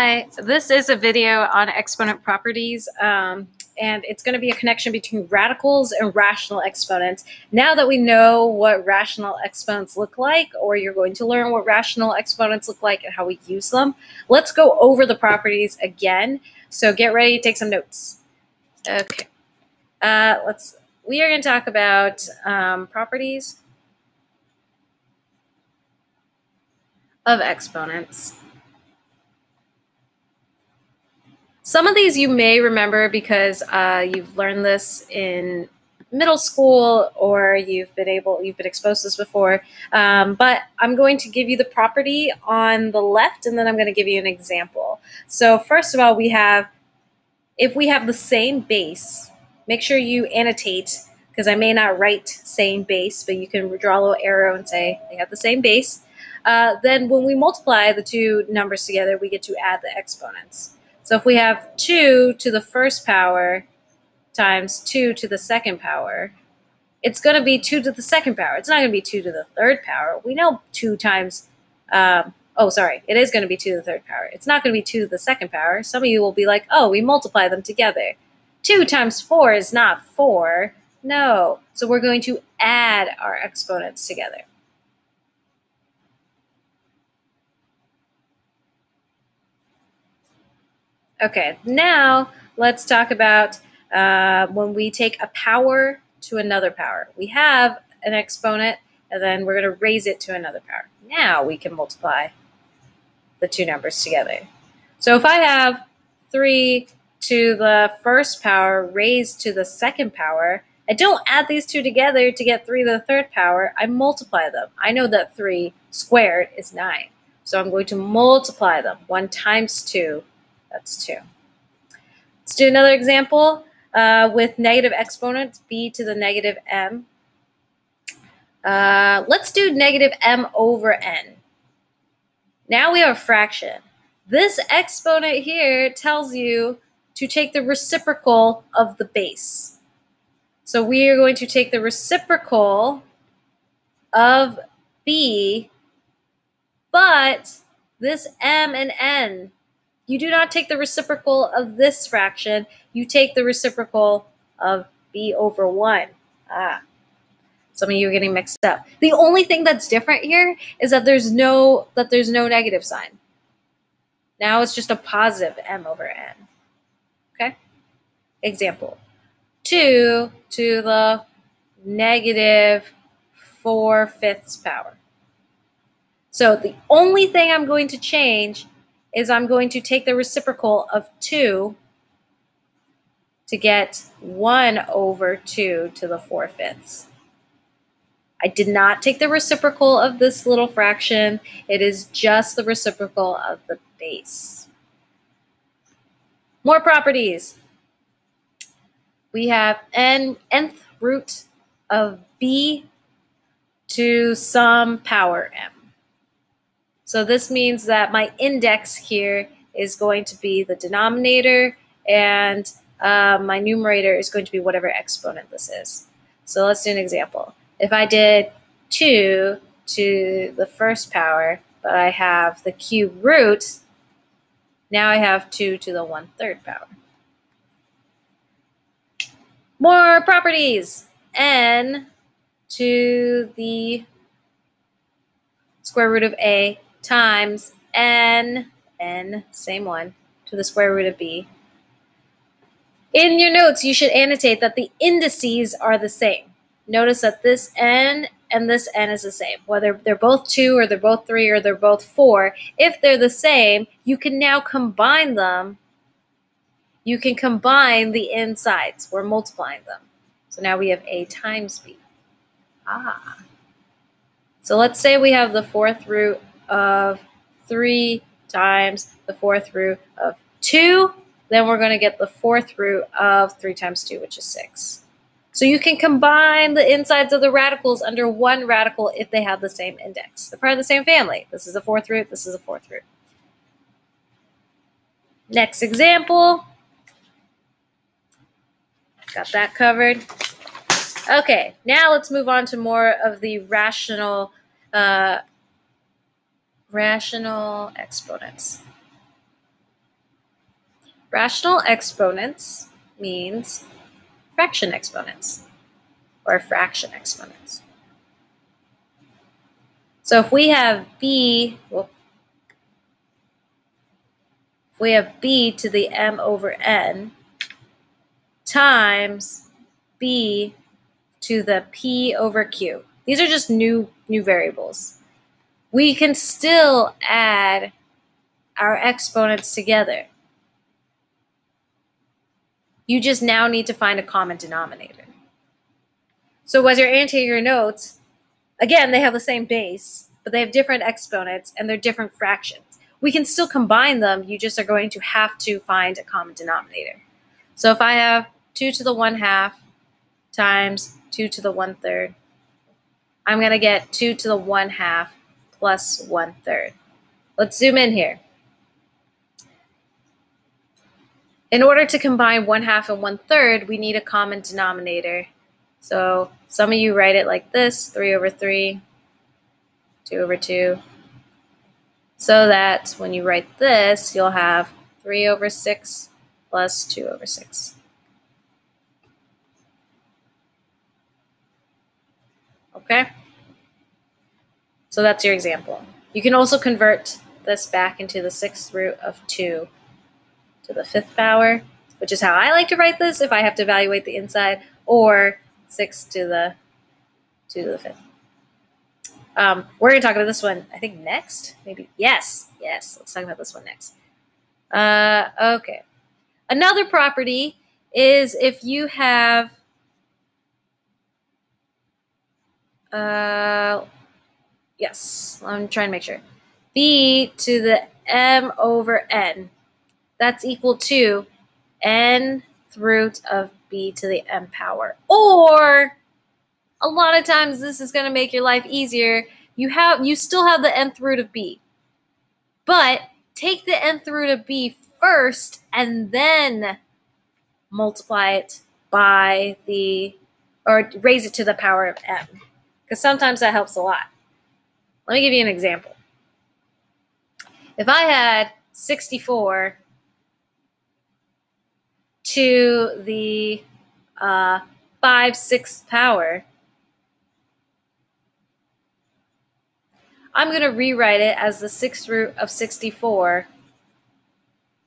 Hi, this is a video on exponent properties, and it's going to be a connection between radicals and rational exponents. Now that we know what rational exponents look like, or you're going to learn what rational exponents look like and how we use them, let's go over the properties again. So get ready to take some notes. Okay, we are going to talk about properties of exponents. Some of these you may remember because you've learned this in middle school or you've been exposed to this before. But I'm going to give you the property on the left, and then I'm going to give you an example. So first of all, if we have the same base, make sure you annotate, because I may not write same base, but you can draw a little arrow and say they have the same base. Then when we multiply the two numbers together, we get to add the exponents. So if we have 2 to the first power times 2 to the second power, it's going to be 2 to the second power. It's not going to be 2 to the third power. We know 2 times, it is going to be 2 to the third power. It's not going to be 2 to the second power. Some of you will be like, oh, we multiply them together. 2 times 4 is not 4. No. So we're going to add our exponents together. Okay, now let's talk about when we take a power to another power. We have an exponent, and then we're going to raise it to another power. Now we can multiply the two numbers together. So if I have 3 to the first power raised to the second power, I don't add these two together to get 3 to the third power. I multiply them. I know that 3 squared is 9. So I'm going to multiply them. 1 times 2. That's 2. Let's do another example with negative exponents, b to the negative m. Let's do negative m over n. Now we have a fraction. This exponent here tells you to take the reciprocal of the base. So we are going to take the reciprocal of b, but this m and n, you do not take the reciprocal of this fraction. You take the reciprocal of b over 1. Some of you are getting mixed up. The only thing that's different here is that there's no negative sign. Now it's just a positive m over n. Okay? Example. 2 to the negative 4/5 power. So the only thing I'm going to change is I'm going to take the reciprocal of 2 to get 1 over 2 to the 4/5. I did not take the reciprocal of this little fraction. It is just the reciprocal of the base. More properties. We have nth root of b to some power m. So this means that my index here is going to be the denominator, and my numerator is going to be whatever exponent this is. So let's do an example. If I did 2 to the first power, but I have the cube root, now I have 2 to the 1/3 power. More properties. N to the square root of a times n, same one, to the square root of b. In your notes, you should annotate that the indices are the same. Notice that this n and this n is the same. Whether they're both 2 or they're both 3 or they're both 4, if they're the same, you can now combine them. You can combine the insides. We're multiplying them. So now we have a times b. So let's say we have the 4th root of 3 times the 4th root of 2. Then we're going to get the 4th root of 3 times 2, which is 6. So you can combine the insides of the radicals under one radical if they have the same index. They're part of the same family. This is a 4th root. This is a 4th root. Next example. Got that covered. Okay, now let's move on to more of the rational exponents. Rational exponents means fraction exponents or fraction exponents. So if we have b to the m over n times b to the p over q. These are just new variables. We can still add our exponents together. You just now need to find a common denominator. So as you're annotating your notes, again, they have the same base, but they have different exponents and they're different fractions. We can still combine them, you just are going to have to find a common denominator. So if I have 2 to the 1/2 times 2 to the 1/3, I'm going to get 2 to the 1/2 plus 1/3. Let's zoom in here. In order to combine 1/2 and 1/3, we need a common denominator. So some of you write it like this, 3 over 3, 2 over 2. So that when you write this, you'll have 3 over 6 plus 2 over 6. Okay? So that's your example. You can also convert this back into the 6th root of 2 to the 5th power, which is how I like to write this if I have to evaluate the inside, or 6 to the 5th. We're going to talk about this one, I think, next. Maybe. Yes. Let's talk about this one next. Okay. Another property is if you have yes, I'm trying to make sure. B to the m over n. That's equal to nth root of b to the m power. Or a lot of times this is going to make your life easier. You still have the nth root of b. But take the nth root of b first and then multiply it by or raise it to the power of m. Because sometimes that helps a lot. Let me give you an example. If I had 64 to the 5/6 power, I'm going to rewrite it as the 6th root of 64.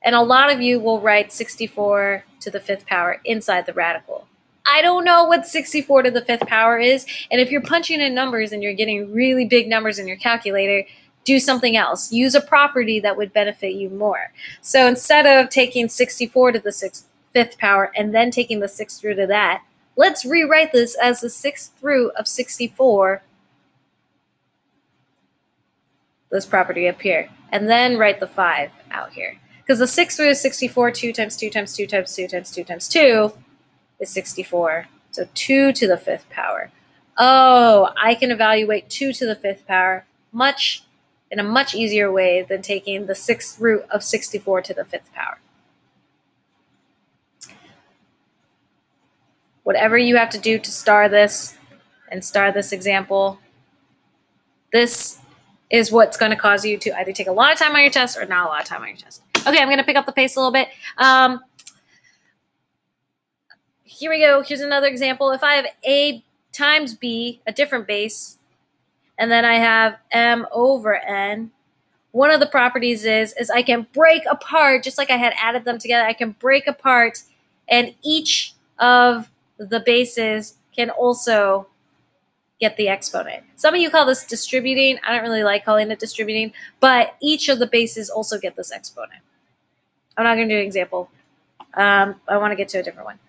And a lot of you will write 64 to the 5th power inside the radical. I don't know what 64 to the 5th power is. And if you're punching in numbers and you're getting really big numbers in your calculator, do something else. Use a property that would benefit you more. So instead of taking 64 to the 5th power and then taking the 6th root of that, let's rewrite this as the 6th root of 64, this property up here, and then write the 5 out here. Because the 6th root of 64, 2 times 2 times 2 times 2 times 2 times 2 is 64. So 2 to the 5th power. Oh, I can evaluate 2 to the 5th power in a much easier way than taking the 6th root of 64 to the 5th power. Whatever you have to do to star this and star this example, this is what's going to cause you to either take a lot of time on your test or not a lot of time on your test. Okay, I'm going to pick up the pace a little bit. Here we go. Here's another example. If I have a times b, a different base, and then I have m over n, one of the properties is I can break apart, just like I had added them together, I can break apart, and each of the bases can also get the exponent. Some of you call this distributing. I don't really like calling it distributing, but each of the bases also get this exponent. I'm not going to do an example. I want to get to a different one.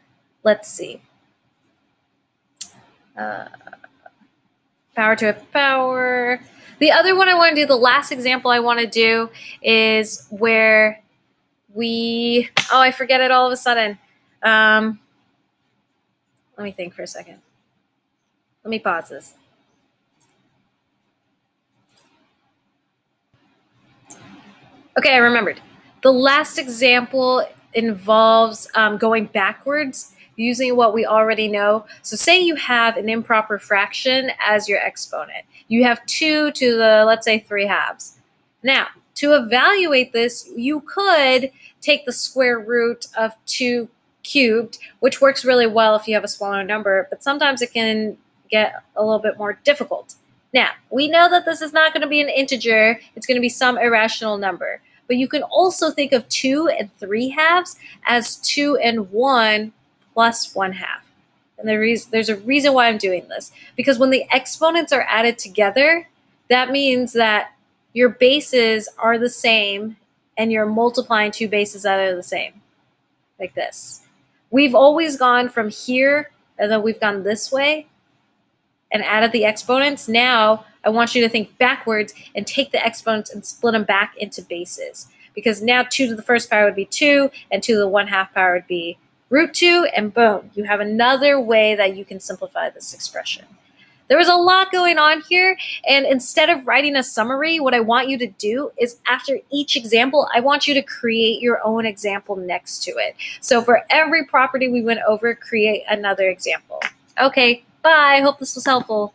Let's see. Power to a power. The other one I want to do, the last example I want to do is where I forget it all of a sudden. Let me think for a second. Let me pause this. Okay, I remembered. The last example involves going backwards using what we already know. So say you have an improper fraction as your exponent. You have 2 to the, let's say, 3/2. Now, To evaluate this, you could take the square root of 2 cubed, which works really well if you have a smaller number, but sometimes it can get a little bit more difficult. Now, we know that this is not going to be an integer. It's going to be some irrational number. But you can also think of 2 and 3/2 as 2 and 1 plus 1/2. And there's a reason why I'm doing this. Because when the exponents are added together, that means that your bases are the same and you're multiplying 2 bases that are the same, like this. We've always gone from here and then we've gone this way and added the exponents. Now I want you to think backwards and take the exponents and split them back into bases. Because now 2 to the first power would be 2 and 2 to the 1/2 power would be root 2, and boom, you have another way that you can simplify this expression. There was a lot going on here, and instead of writing a summary, what I want you to do is after each example, I want you to create your own example next to it. So for every property we went over, create another example. Okay, bye. Hope this was helpful.